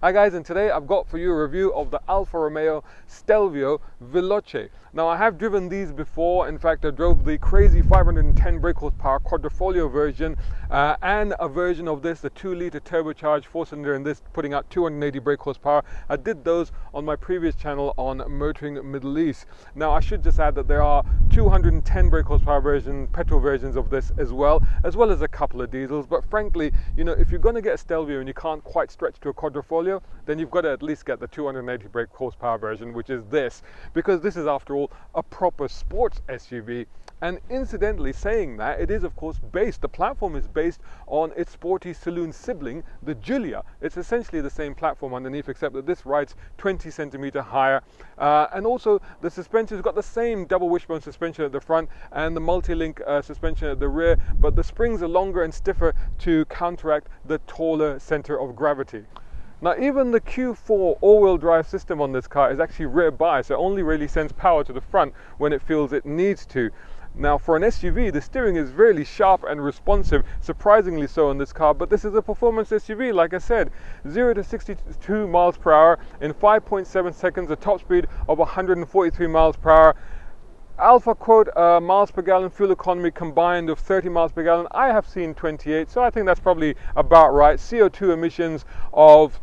Hi guys, and today I've got for you a review of the Alfa Romeo Stelvio Veloce. Now I have driven these before. In fact, I drove the crazy 510 brake horsepower quadrifoglio version and a version of this, the 2-litre turbocharged 4-cylinder, and this putting out 280 brake horsepower. I did those on my previous channel on Motoring Middle East. Now I should just add that there are 210 brake horsepower versions, petrol versions of this as well as a couple of diesels. But frankly, you know, if you're going to get a Stelvio and you can't quite stretch to a quadrifoglio, then you've got to at least get the 280 brake horsepower version, which is this, because this is after all a proper sports SUV. And incidentally, saying that, it is of course the platform is based on its sporty saloon sibling, the Giulia. It's essentially the same platform underneath, except that this rides 20 centimeter higher. And also the suspension's got the same double wishbone suspension at the front and the multi-link suspension at the rear, but the springs are longer and stiffer to counteract the taller center of gravity. Now even the Q4 all-wheel drive system on this car is actually rear biased, so it only really sends power to the front when it feels it needs to. Now for an SUV, the steering is really sharp and responsive, surprisingly so in this car, but this is a performance SUV, like I said. 0 to 62 miles per hour in 5.7 seconds, a top speed of 143 miles per hour. Alpha quote miles per gallon fuel economy combined of 30 miles per gallon. I have seen 28, so I think that's probably about right. CO2 emissions of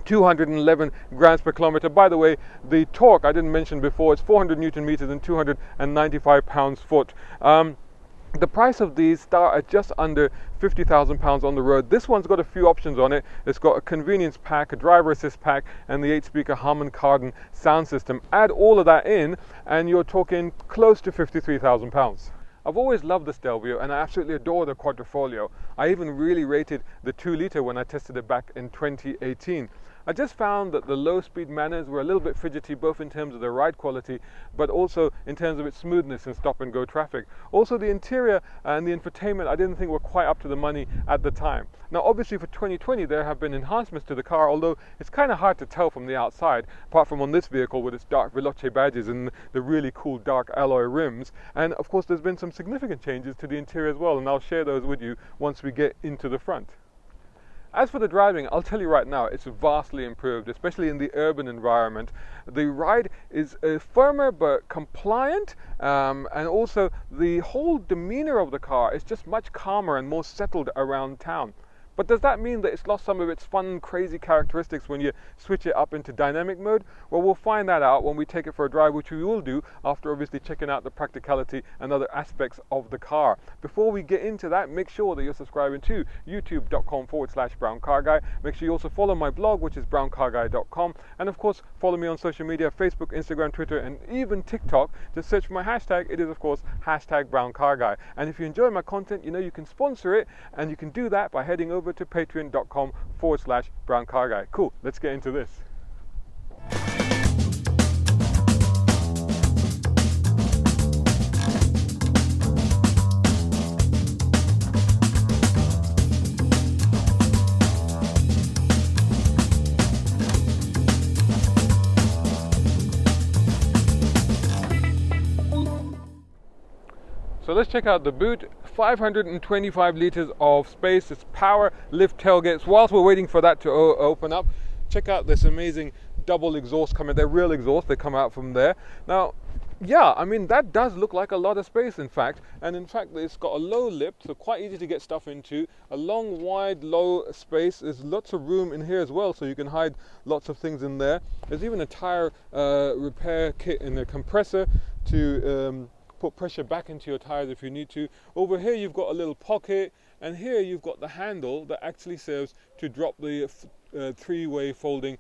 211 grams per kilometer. By the way, the torque I didn't mention before, it's 400 Newton meters and 295 pounds-foot. The price of these start at just under £50,000 on the road. This one's got a few options on it. It's got a convenience pack, a driver assist pack, and the 8-speaker Harman Kardon sound system. Add all of that in and you're talking close to £53,000. I've always loved the Stelvio and I absolutely adore the quadrifoglio. I even really rated the 2-litre when I tested it back in 2018. I just found that the low-speed manners were a little bit fidgety, both in terms of the ride quality, but also in terms of its smoothness in stop-and-go traffic. Also, the interior and the infotainment I didn't think were quite up to the money at the time. Now, obviously, for 2020, there have been enhancements to the car, although it's kind of hard to tell from the outside, apart from on this vehicle with its dark Veloce badges and the really cool dark alloy rims. And, of course, there's been some significant changes to the interior as well, and I'll share those with you once we get into the front. As for the driving, I'll tell you right now, it's vastly improved, especially in the urban environment. The ride is firmer but compliant, and also the whole demeanor of the car is just much calmer and more settled around town. But does that mean that it's lost some of its fun, crazy characteristics when you switch it up into dynamic mode? Well, we'll find that out when we take it for a drive, which we will do after obviously checking out the practicality and other aspects of the car. Before we get into that, make sure that you're subscribing to youtube.com/browncarguy. Make sure you also follow my blog, which is browncarguy.com. And of course, follow me on social media, Facebook, Instagram, Twitter, and even TikTok. Just search for my hashtag. It is, of course, #browncarguy. And if you enjoy my content, you know you can sponsor it, and you can do that by heading over to patreon.com/browncarguy. Cool, let's get into this. So let's check out the boot. 525 liters of space. It's power lift tailgates. Whilst we're waiting for that to open up, check out this amazing double exhaust coming. They're real exhaust. They come out from there. Now, yeah, I mean, that does look like a lot of space, in fact. And in fact, it's got a low lip, so quite easy to get stuff into. A long, wide, low space. There's lots of room in here as well, so you can hide lots of things in there. There's even a tire repair kit and a compressor to put pressure back into your tires if you need to. Over here you've got a little pocket, and here you've got the handle that actually serves to drop the three-way folding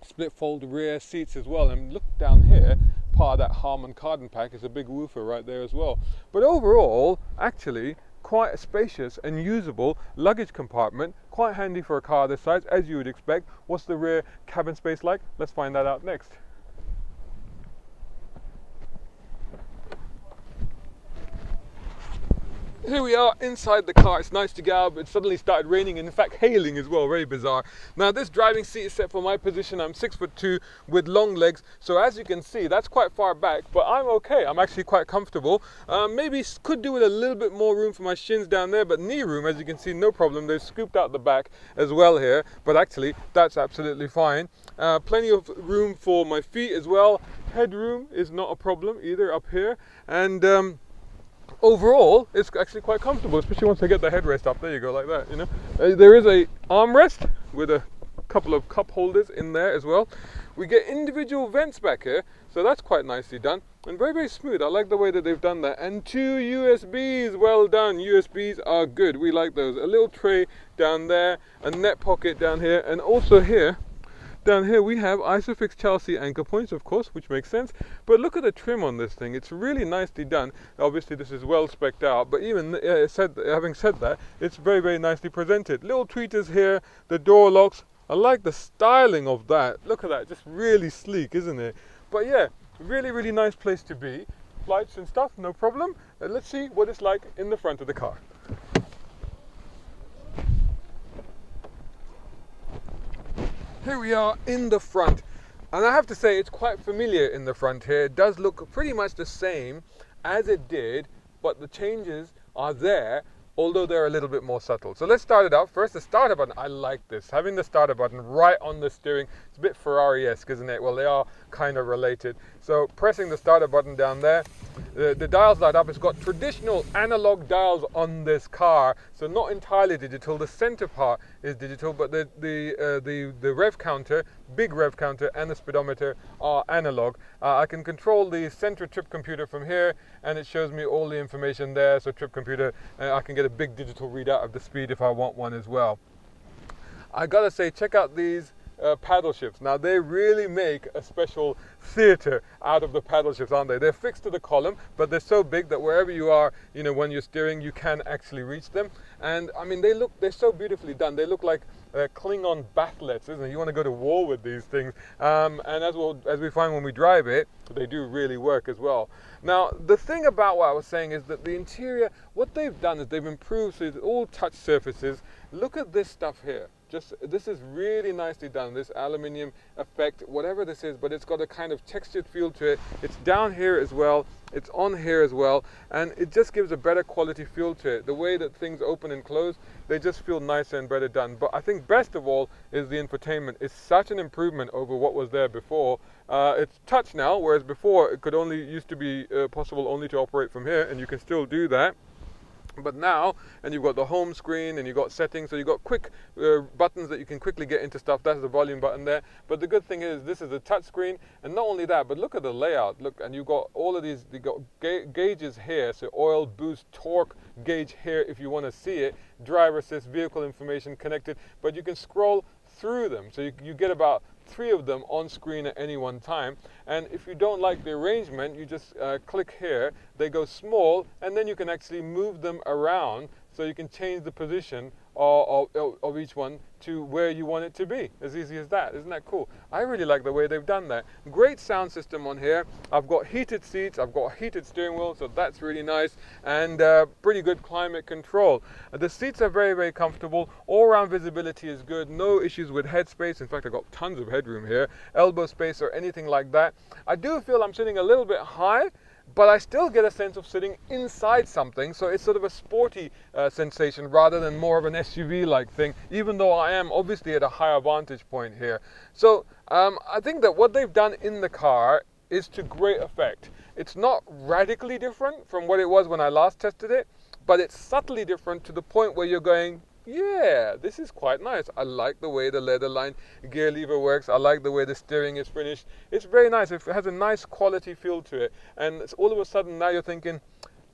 split fold rear seats as well. And look down here, part of that Harman Kardon pack is a big woofer right there as well. But overall, actually quite a spacious and usable luggage compartment, quite handy for a car this size, as you would expect. What's the rear cabin space like? Let's find that out next. Here we are inside the car. It's nice to get out, but it suddenly started raining and in fact hailing as well. Very bizarre. Now this driving seat is set for my position. I'm 6'2" with long legs, so as you can see that's quite far back, but I'm okay. I'm actually quite comfortable. Maybe could do with a little bit more room for my shins down there, but knee room, as you can see, no problem. They've scooped out the back as well here, but actually that's absolutely fine. Plenty of room for my feet as well. Headroom is not a problem either up here, and overall, it's actually quite comfortable, especially once I get the headrest up. There you go, like that, you know. There is a armrest with a couple of cup holders in there as well. We get individual vents back here, so that's quite nicely done. And very, very smooth. I like the way that they've done that. And 2 USBs, well done. USBs are good. We like those. A little tray down there, a net pocket down here, and also here. Down here we have Isofix Chelsea anchor points, of course, which makes sense. But look at the trim on this thing. It's really nicely done. Obviously this is well specced out, but even having said that, it's very, very nicely presented. Little tweeters here, the door locks. I like the styling of that. Look at that, just really sleek, isn't it? But yeah, really, really nice place to be. Lights and stuff, no problem. Let's see what it's like in the front of the car. Here we are in the front, and I have to say it's quite familiar in the front here. It does look pretty much the same as it did, but the changes are there, although they're a little bit more subtle. So let's start it out. First, the starter button. I like this. Having the starter button right on the steering, it's a bit Ferrari-esque, isn't it? Well, they are kind of related. So pressing the starter button down there, the dials light up. It's got traditional analog dials on this car, so not entirely digital. The center part is digital, but the rev counter, big rev counter, and the speedometer are analog. I can control the center trip computer from here, and it shows me all the information there. So trip computer, I can get a big digital readout of the speed if I want one as well. I gotta say, check out these paddle shifts. Now they really make a special theater out of the paddle shifts, aren't they? They're fixed to the column, but they're so big that wherever you are, you know, when you're steering, you can actually reach them. And I mean, they're so beautifully done. They look like Klingon bathlets, isn't it? You want to go to war with these things. And as we find when we drive it, they do really work as well. Now, the thing about what I was saying is that the interior, what they've done is they've improved, so it's all touch surfaces. Look at this stuff here. This is really nicely done, this aluminium effect, whatever this is, but it's got a kind of textured feel to it. It's down here as well, it's on here as well, and it just gives a better quality feel to it. The way that things open and close, they just feel nicer and better done. But I think best of all is the infotainment. It's such an improvement over what was there before. It's touch now, whereas before it could only used to be possible only to operate from here, and you can still do that. But now, and you've got the home screen and you've got settings, so you've got quick buttons that you can quickly get into stuff. That's the volume button there. But the good thing is this is a touch screen, and not only that, but look at the layout. Look, and you've got all of these, you've got gauges here, so oil, boost, torque gauge here if you want to see it, driver assist, vehicle information connected, but you can scroll through them. So you get about 3 of them on screen at any one time, and if you don't like the arrangement, you just click here. They go small, and then you can actually move them around, so you can change the position of each one to where you want it to be. As easy as that. Isn't that cool? I really like the way they've done that. Great sound system on here. I've got heated seats, I've got heated steering wheel, so that's really nice, and pretty good climate control. The seats are very, very comfortable. All round visibility is good. No issues with headspace. In fact, I've got tons of headroom here. Elbow space or anything like that. I do feel I'm sitting a little bit high, but I still get a sense of sitting inside something, so it's sort of a sporty sensation rather than more of an SUV-like thing, even though I am obviously at a higher vantage point here. So I think that what they've done in the car is to great effect. It's not radically different from what it was when I last tested it, but it's subtly different to the point where you're going, yeah, this is quite nice. I like the way the leather line gear lever works. I like the way the steering is finished. It's very nice. It has a nice quality feel to it. And it's all of a sudden now you're thinking,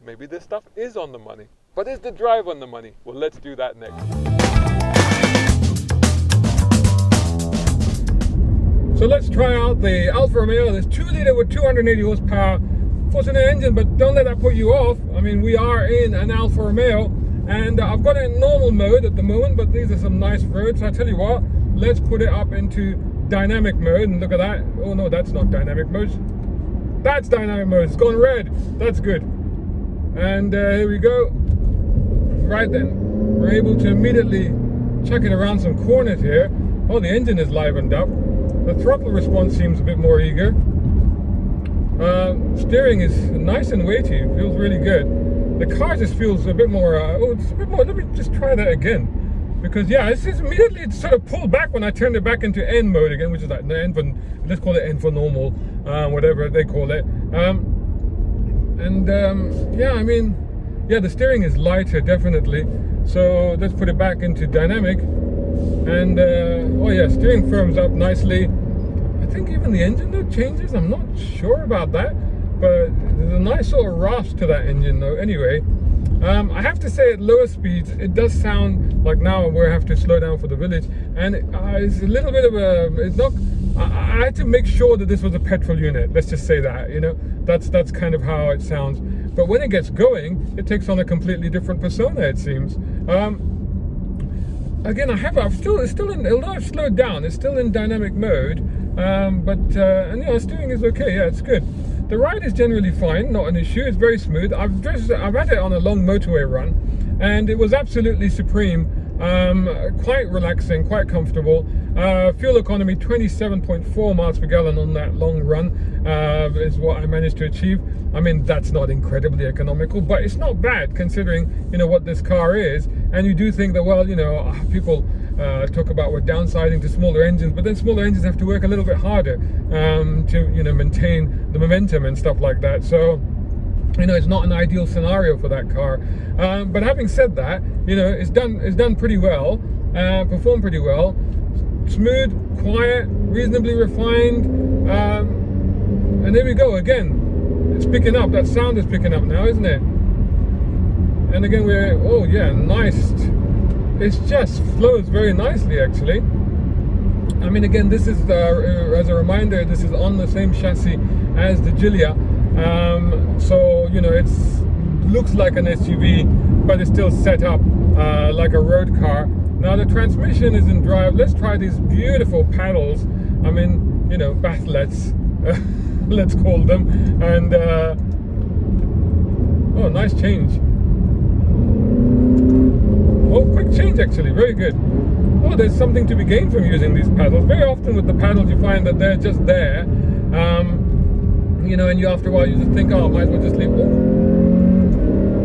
maybe this stuff is on the money. But is the drive on the money? Well, let's do that next. So let's try out the Alfa Romeo. There's 2-litre with 280 horsepower, 4-cylinder engine, but don't let that put you off. I mean, we are in an Alfa Romeo. And I've got it in normal mode at the moment, but these are some nice roads. I tell you what, let's put it up into dynamic mode, and look at that. Oh no, that's not dynamic mode. That's dynamic mode. It's gone red. That's good. And here we go. Right then, we're able to immediately chuck it around some corners here. Oh, the engine is livened up. The throttle response seems a bit more eager. Steering is nice and weighty. It feels really good. The car just feels a bit more. It's a bit more. Let me just try that again, because yeah, it's just immediately it sort of pulled back when I turned it back into N mode again, which is like the N for, let's call it N for normal, whatever they call it. Yeah, I mean, yeah, the steering is lighter definitely. So let's put it back into dynamic, and oh yeah, steering firms up nicely. I think even the engine note changes. I'm not sure about that, but there's a nice sort of rasp to that engine though. Anyway, I have to say at lower speeds it does sound like now we have to slow down for the village, and it's a little bit of a, it's not, I had to make sure that this was a petrol unit, let's just say that, you know, that's kind of how it sounds. But when it gets going, it takes on a completely different persona, it seems. Again, it's still in, although I've slowed down, it's still in dynamic mode. And you know, steering is okay. Yeah, it's good. The ride is generally fine, not an issue. It's very smooth. I've had it on a long motorway run, and it was absolutely supreme. Quite relaxing, quite comfortable. Fuel economy 27.4 miles per gallon on that long run is what I managed to achieve. I mean, that's not incredibly economical, but it's not bad considering, you know, what this car is. And you do think that, well, you know, people talk about we're downsizing to smaller engines, but then smaller engines have to work a little bit harder to, you know, maintain the momentum and stuff like that. So, you know, it's not an ideal scenario for that car. But having said that, you know, it's done pretty well, performed pretty well. Smooth, quiet, reasonably refined, and there we go again. It's picking up. That sound is picking up now, isn't it? And again, oh yeah, nice. It just flows very nicely, actually. I mean, again, this is as a reminder, this is on the same chassis as the Giulia. So you know, looks like an SUV, but it's still set up like a road car. Now the transmission is in drive. Let's try these beautiful paddles. I mean, you know, bathlets, let's call them. And oh, nice change. Oh, quick change actually, very good. Oh, there's something to be gained from using these paddles. Very often with the paddles you find that they're just there. You know, and after a while you just think, oh, I might as well just leave.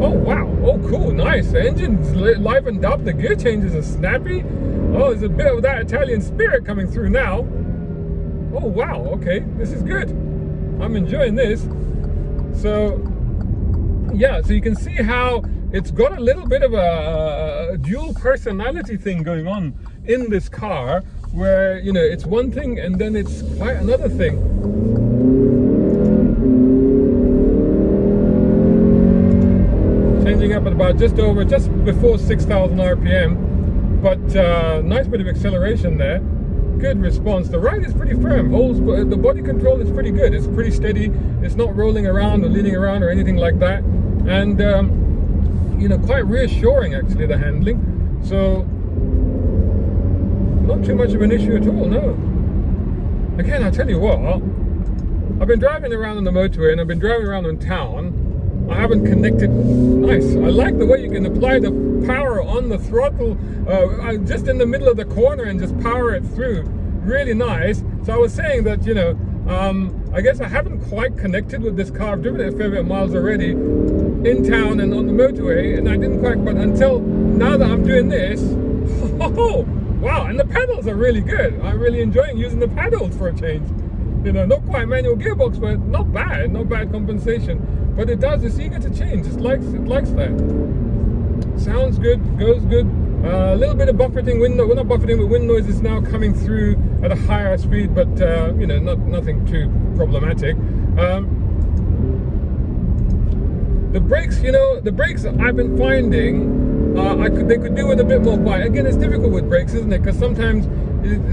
Oh wow, oh cool, nice. The engine's livened up, the gear changes are snappy. Oh, there's a bit of that Italian spirit coming through now. Oh wow, okay, this is good. I'm enjoying this. So yeah, so you can see how it's got a little bit of a dual personality thing going on in this car, where, you know, it's one thing and then it's quite another thing. Changing up at about just before 6,000 RPM, but nice bit of acceleration there. Good response. The ride is pretty firm. The body control is pretty good. It's pretty steady. It's not rolling around or leaning around or anything like that. And you know, quite reassuring actually, the handling. So not too much of an issue at all. No. Again, I tell you what, I've been driving around on the motorway and I've been driving around in town. I haven't connected. Nice. I like the way you can apply the power on the throttle just in the middle of the corner and just power it through. Really nice. So I was saying that, you know, I guess I haven't quite connected with this car. I've driven it a fair bit of miles already in town and on the motorway, and I didn't quite, but until now that I'm doing this, oh wow, and the pedals are really good. I'm really enjoying using the pedals for a change. You know, not quite manual gearbox, but not bad compensation. But it's eager to change. It likes that. Sounds good, goes good. A little bit of buffeting window. Well, not buffeting, but wind noise is now coming through at a higher speed, but you know, nothing too problematic. The brakes, you know, I've been finding they could do with a bit more bite. Again, it's difficult with brakes, isn't it? Because sometimes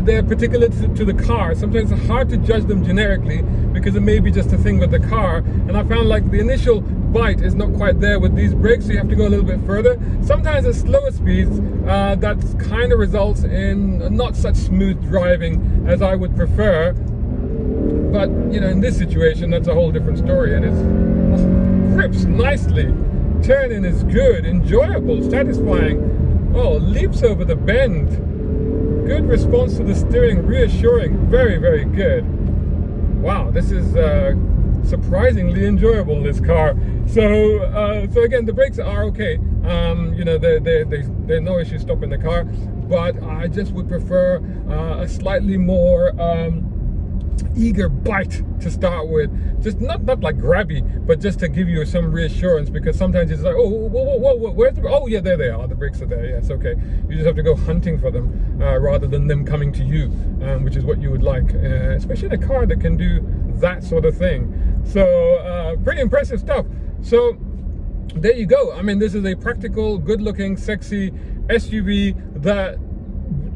they're particular to the car. Sometimes it's hard to judge them generically because it may be just a thing with the car. And I found like the initial bite is not quite there with these brakes, so you have to go a little bit further. Sometimes at slower speeds, that kind of results in not such smooth driving as I would prefer. But you know, in this situation, that's a whole different story, and it grips nicely. turning is good, enjoyable, satisfying. Oh, leaps over the bend. Good response to the steering, reassuring, very, very good. Wow, this is surprisingly enjoyable, this car. So again, the brakes are okay. You know, there's no issue stopping the car, but I just would prefer a slightly more eager bite to start with. Just not like grabby, but just to give you some reassurance, because sometimes it's like, oh, whoa, where's the, oh yeah, there they are, the brakes are there, yes, okay. You just have to go hunting for them rather than them coming to you, which is what you would like, especially in a car that can do that sort of thing. So pretty impressive stuff. So there you go. I mean, this is a practical, good-looking, sexy SUV that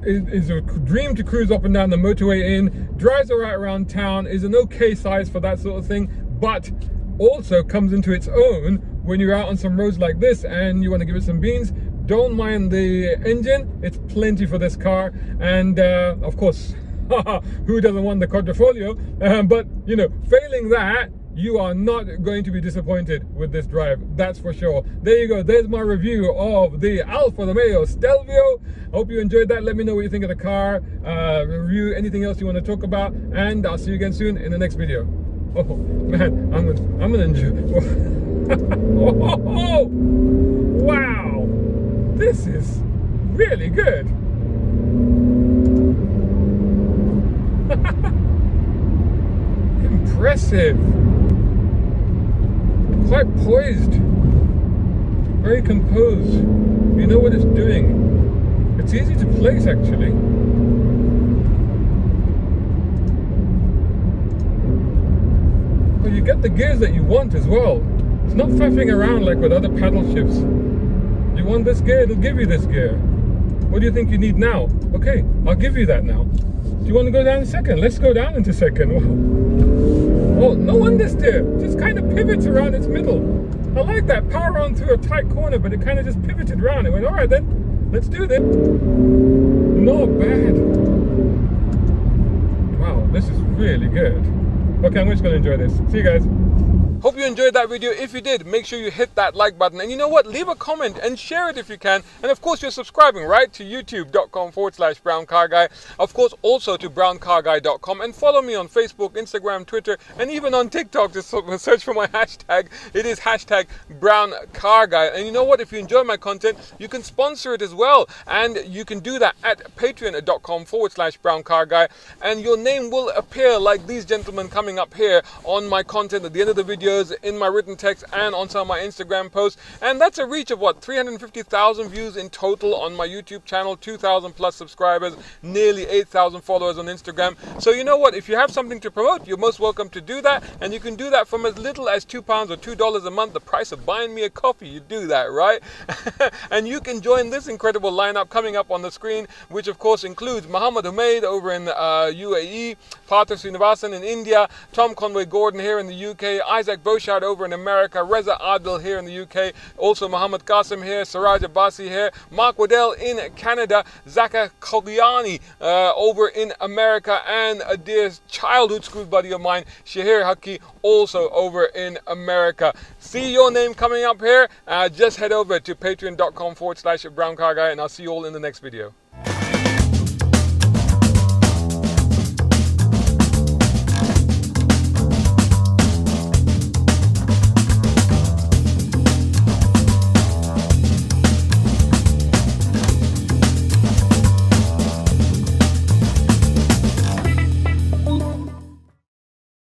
is a dream to cruise up and down the motorway in, drives all right around town, is an okay size for that sort of thing, but also comes into its own when you're out on some roads like this and you want to give it some beans. Don't mind the engine, it's plenty for this car. And of course, who doesn't want the quadrifoglio? But you know, failing that, you are not going to be disappointed with this drive, that's for sure. There you go, there's my review of the Alfa Romeo Stelvio. Hope you enjoyed that. Let me know what you think of the car, review, anything else you want to talk about, and I'll see you again soon in the next video. Oh man, I'm gonna enjoy. Oh, wow, this is really good. Impressive. Quite poised, very composed. You know what it's doing. It's easy to place, actually. But you get the gears that you want as well. It's not faffing around like with other paddle shifts. You want this gear, it'll give you this gear. What do you think you need now? Okay, I'll give you that now. Do you want to go down in second? Let's go down into second. Oh, no understeer. Just kind of pivots around its middle. I like that. Power on through a tight corner, but it kind of just pivoted around. It went, all right then, let's do this. Not bad. Wow, this is really good. Okay, I'm just going to enjoy this. See you guys. Hope you enjoyed that video. If you did, make sure you hit that like button. And you know what? Leave a comment and share it if you can. And of course, you're subscribing, right? To youtube.com/browncarguy. Of course, also to browncarguy.com. And follow me on Facebook, Instagram, Twitter, and even on TikTok. Just search for my hashtag. It is hashtag browncarguy. And you know what? If you enjoy my content, you can sponsor it as well. And you can do that at patreon.com/browncarguy. And your name will appear like these gentlemen coming up here on my content at the end of the video, in my written text, and on some of my Instagram posts. And that's a reach of what, 350,000 views in total on my YouTube channel, 2,000 plus subscribers, nearly 8,000 followers on Instagram. So you know what, if you have something to promote, you're most welcome to do that. And you can do that from as little as £2 or $2 a month, the price of buying me a coffee. You do that, right? And you can join this incredible lineup coming up on the screen, which of course includes Muhammad Humaid over in UAE, Partha Srinivasan in India, Tom Conway Gordon here in the UK, Isaac Boshard over in America, Reza Adil here in the UK, also Muhammad Qasim here, Siraj Abbasi here, Mark Waddell in Canada, Zaka Kogiani over in America, and a dear childhood school buddy of mine, Shaheer Hakki, also over in America. See your name coming up here. Just head over to patreon.com/browncarguy, and I'll see you all in the next video.